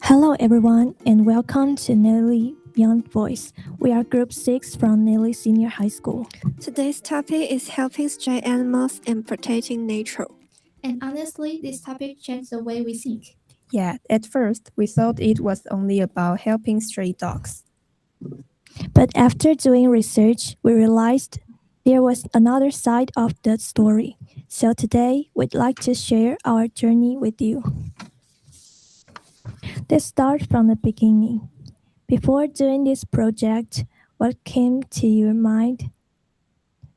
Hello everyone and welcome to Nelly Young Voice. We are Group 6 from Nelly Senior High School. Today's topic is helping stray animals and protecting nature. And honestly, this topic changed the way we think. Yeah, at first, we thought it was only about helping stray dogs. But after doing research, we realized there was another side of the story. So today, we'd like to share our journey with you. Let's start from the beginning. Before doing this project, what came to your mind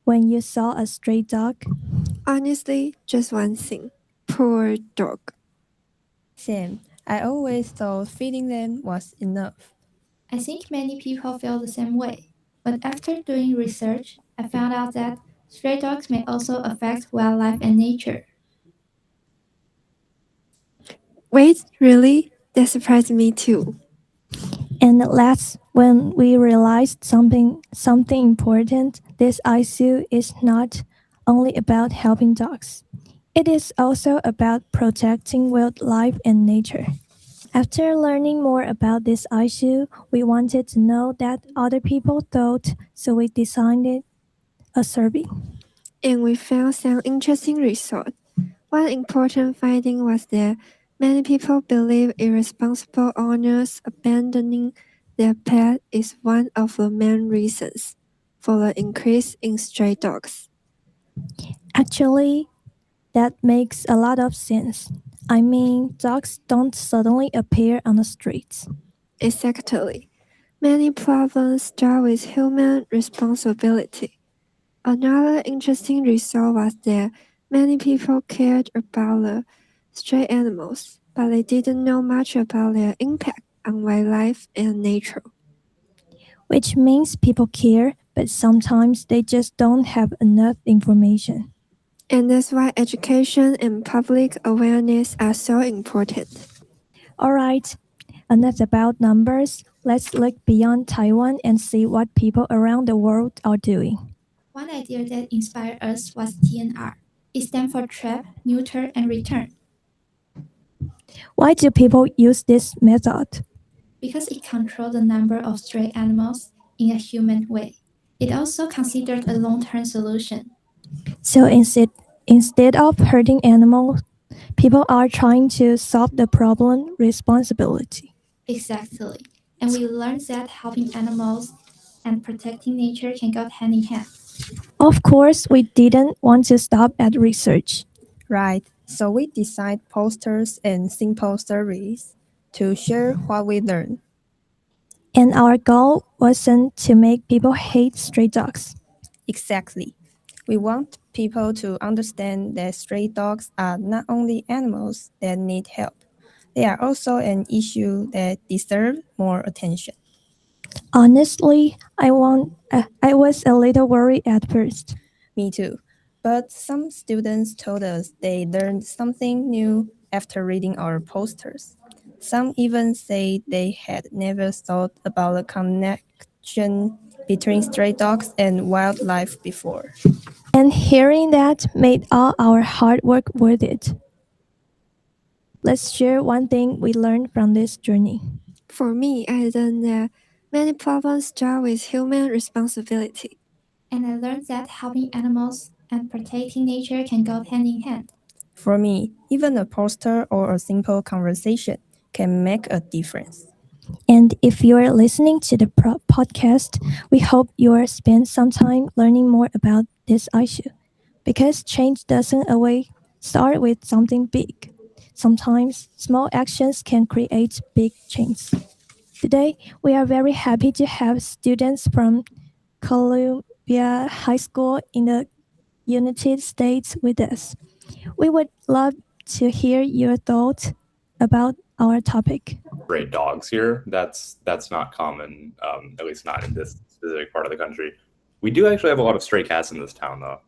when you saw a stray dog? Honestly, just one thing. Poor dog. Same. I always thought feeding them was enough. I think many people feel the same way. But after doing research, I found out that stray dogs may also affect wildlife and nature. Wait, really? That surprised me too. And that's when we realized something important. This issue is not only about helping dogs. It is also about protecting wildlife and nature. After learning more about this issue, we wanted to know that other people thought, so we designed a survey. And we found some interesting results. One important finding was that many people believe irresponsible owners abandoning their pet is one of the main reasons for the increase in stray dogs. Actually, that makes a lot of sense. I mean, dogs don't suddenly appear on the streets. Exactly. Many problems start with human responsibility. Another interesting result was that many people cared about the stray animals, but they didn't know much about their impact on wildlife and nature. Which means people care, but sometimes they just don't have enough information. And that's why education and public awareness are so important. All right, enough about numbers. Let's look beyond Taiwan and see what people around the world are doing. One idea that inspired us was TNR. It stands for Trap, Neuter, and Return. Why do people use this method? Because it controls the number of stray animals in a human way. It also considered a long-term solution. So instead of hurting animals, people are trying to solve the problem responsibility. Exactly. And we learned that helping animals and protecting nature can go hand in hand. Of course, we didn't want to stop at research. Right, so we designed posters and simple surveys to share what we learned. And our goal wasn't to make people hate stray dogs. Exactly. We want people to understand that stray dogs are not only animals that need help, they are also an issue that deserves more attention. Honestly, I was a little worried at first. Me too. But some students told us they learned something new after reading our posters. Some even say they had never thought about the connection between stray dogs and wildlife before. And hearing that made all our hard work worth it. Let's share one thing we learned from this journey. For me, I learned that many problems start with human responsibility. And I learned that helping animals and protecting nature can go hand in hand. For me, even a poster or a simple conversation can make a difference. And if you're listening to the podcast, we hope you'll spend some time learning more about this issue. Because change doesn't always start with something big. Sometimes small actions can create big change. Today, we are very happy to have students from Columbia High School in the United States with us. We would love to hear your thoughts about our topic. Great dogs here. That's not common, at least not in this specific part of the country. We do actually have a lot of stray cats in this town, though.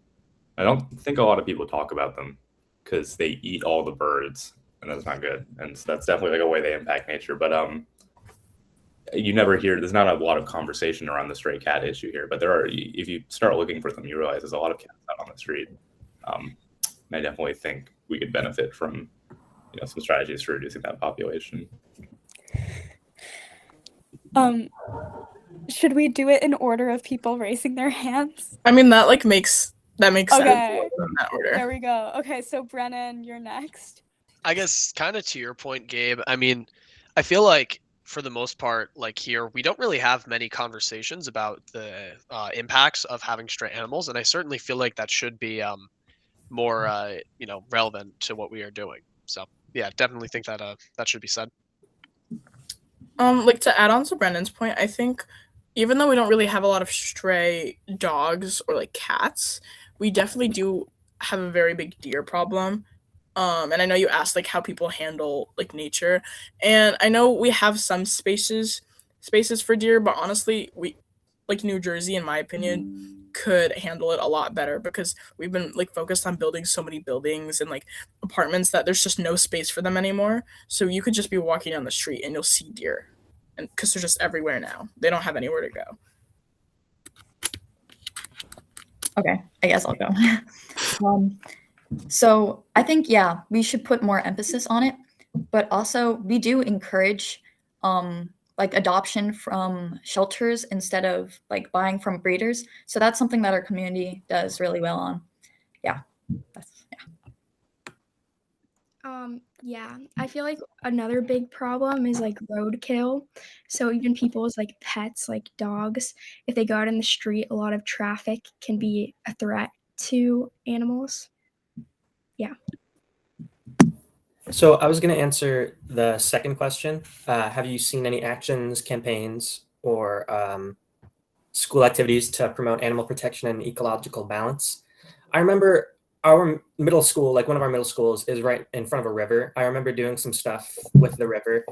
I don't think a lot of people talk about them because they eat all the birds, and that's not good. And so that's definitely like a way they impact nature. But you never hear. There's not a lot of conversation around the stray cat issue here. But there are. If you start looking for them, you realize there's a lot of cats out on the street. And I definitely think we could benefit from some strategies for reducing that population. Should we do it in order of people raising their hands? I mean, that makes Okay. sense in that order. There we go. Okay, so Brennan, you're next. I guess kind of to your point, Gabe, I mean, I feel like for the most part, like here, we don't really have many conversations about the impacts of having stray animals. And I certainly feel like that should be more, relevant to what we are doing. So yeah, definitely think that that should be said. Like to add on to Brendan's point, I think even though we don't really have a lot of stray dogs or like cats, we definitely do have a very big deer problem. And I know you asked like how people handle like nature, and I know we have some spaces for deer, but honestly, we like New Jersey, in my opinion, could handle it a lot better because we've been like focused on building so many buildings and like apartments that there's just no space for them anymore. So you could just be walking down the street and you'll see deer, and because they're just everywhere now, they don't have anywhere to go. Okay, I guess I'll go. So I think, yeah, we should put more emphasis on it, but also we do encourage like adoption from shelters instead of like buying from breeders. So that's something that our community does really well on. Yeah. Yeah, I feel like another big problem is like roadkill. So even people's like pets, like dogs, if they go out in the street, a lot of traffic can be a threat to animals. Yeah. So I was going to answer the second question. Have you seen any actions, campaigns, or school activities to promote animal protection and ecological balance? I remember our middle school, like one of our middle schools is right in front of a river. I remember doing some stuff with the river.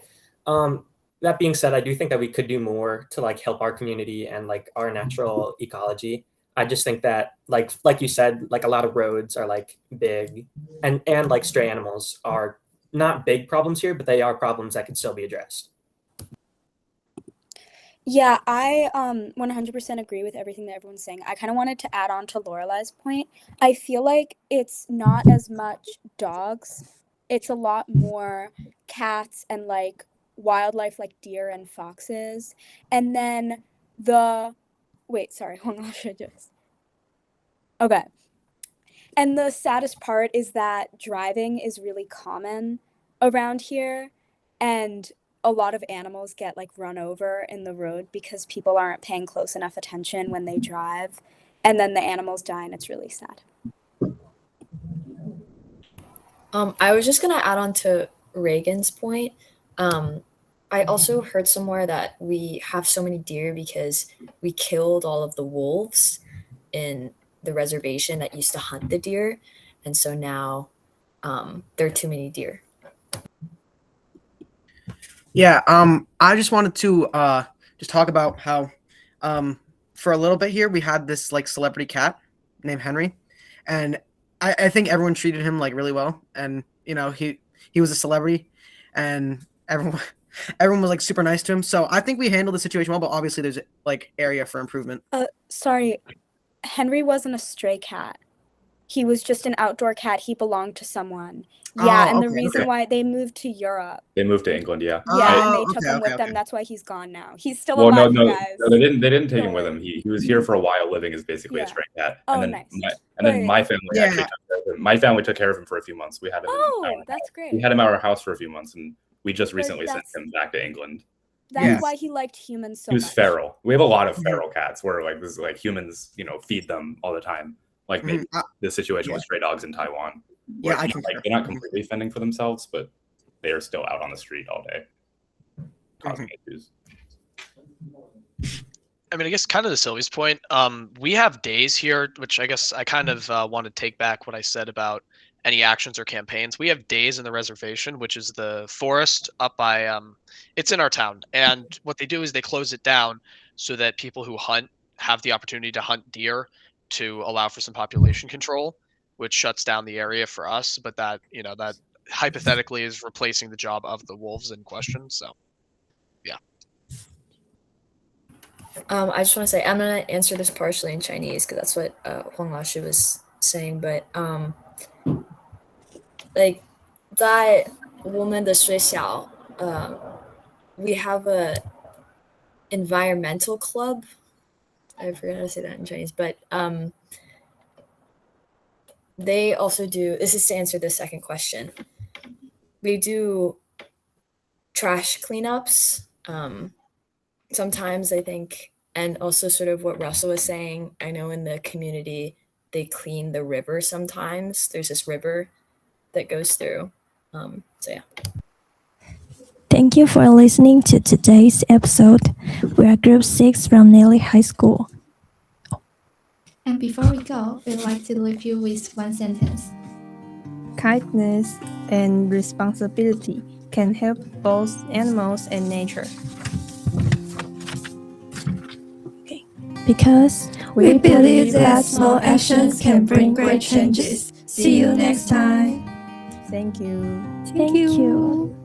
That being said, I do think that we could do more to like help our community and like our natural ecology. I just think that like you said, like a lot of roads are like big and like stray animals are not big problems here, but they are problems that could still be addressed. Yeah, I 100% agree with everything that everyone's saying. I kind of wanted to add on to Lorelai's point. I feel like it's not as much dogs. It's a lot more cats and like wildlife like deer and foxes. And then Okay. And the saddest part is that driving is really common around here, and a lot of animals get like run over in the road because people aren't paying close enough attention when they drive, and then the animals die, and it's really sad. I was just gonna add on to Reagan's point. I also heard somewhere that we have so many deer because we killed all of the wolves in the reservation that used to hunt the deer, and so now there are too many deer. Yeah, I just wanted to just talk about how for a little bit here we had this like celebrity cat named Henry, and I think everyone treated him like really well, and you know he was a celebrity, and everyone was like super nice to him. So I think we handled the situation well, but obviously there's like area for improvement. Sorry, Henry wasn't a stray cat. He was just an outdoor cat. He belonged to someone. Yeah, and the reason why they moved to Europe. They moved to England, yeah. Yeah, and they took him with them. That's why he's gone now. He's still alive, you guys. No, they didn't take him with him. He was here for a while, living as basically a stray cat. Oh, and nice. Then my family actually took care of him. My family took care of him for a few months. We had him. That's great. We had him at our house for a few months, and we just recently sent him back to England. That's why he liked humans so much. He was feral. We have a lot of feral cats where like this like humans, feed them all the time. Like maybe the situation with stray dogs in Taiwan. Yeah, they're not completely fending for themselves, but they are still out on the street all day, causing issues. I mean, I guess kind of to Sylvie's point, we have days here, which I guess I kind of want to take back what I said about any actions or campaigns. We have days in the reservation, which is the forest up by, it's in our town. And what they do is they close it down so that people who hunt have the opportunity to hunt deer to allow for some population control, which shuts down the area for us. But that, that hypothetically is replacing the job of the wolves in question. So, yeah. I just want to say, I'm going to answer this partially in Chinese because that's what Huang Laoshi was saying. But like, 在我们的学校, we have a environmental club. I forgot how to say that in Chinese, but they also do, this is to answer the second question. We do trash cleanups sometimes, I think, and also sort of what Russell was saying. I know in the community, they clean the river sometimes. There's this river that goes through. So yeah. Thank you for listening to today's episode. We are Group 6 from Nelly High School. And before we go, we'd like to leave you with one sentence. Kindness and responsibility can help both animals and nature. Because we believe that small actions can bring great changes. See you next time. Thank you. Thank you.